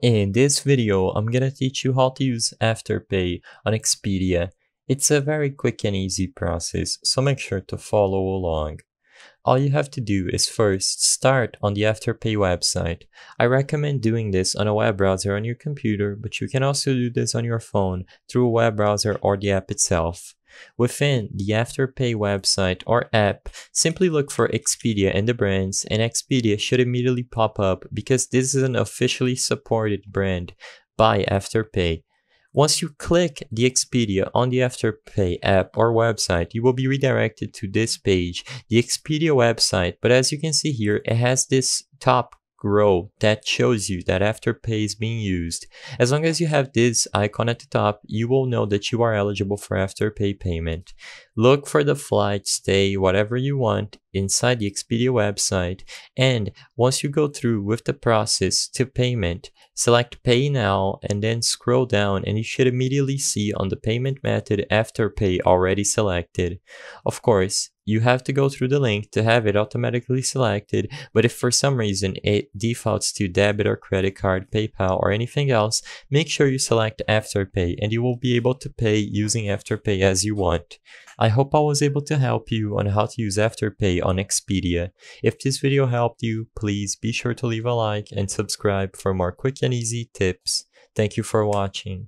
In this video, I'm gonna teach you how to use Afterpay on Expedia. It's a very quick and easy process, so make sure to follow along. All you have to do is first start on the Afterpay website. I recommend doing this on a web browser on your computer, but you can also do this on your phone through a web browser or the app itself. Within the Afterpay website or app, simply look for Expedia and the brands, and Expedia should immediately pop up because this is an officially supported brand by Afterpay. Once you click the Expedia on the Afterpay app or website, you will be redirected to this page, the Expedia website. But as you can see here, it has this top row that shows you that Afterpay is being used. As long as you have this icon at the top, you will know that you are eligible for Afterpay payment. Look for the flight, stay, whatever you want inside the Expedia website, and once you go through with the process to payment, select Pay Now and then scroll down and you should immediately see on the payment method Afterpay already selected. Of course, you have to go through the link to have it automatically selected, but if for some reason it defaults to debit or credit card, PayPal, or anything else, make sure you select Afterpay and you will be able to pay using Afterpay as you want. I hope I was able to help you on how to use Afterpay on Expedia. If this video helped you, please be sure to leave a like and subscribe for more quick and easy tips. Thank you for watching.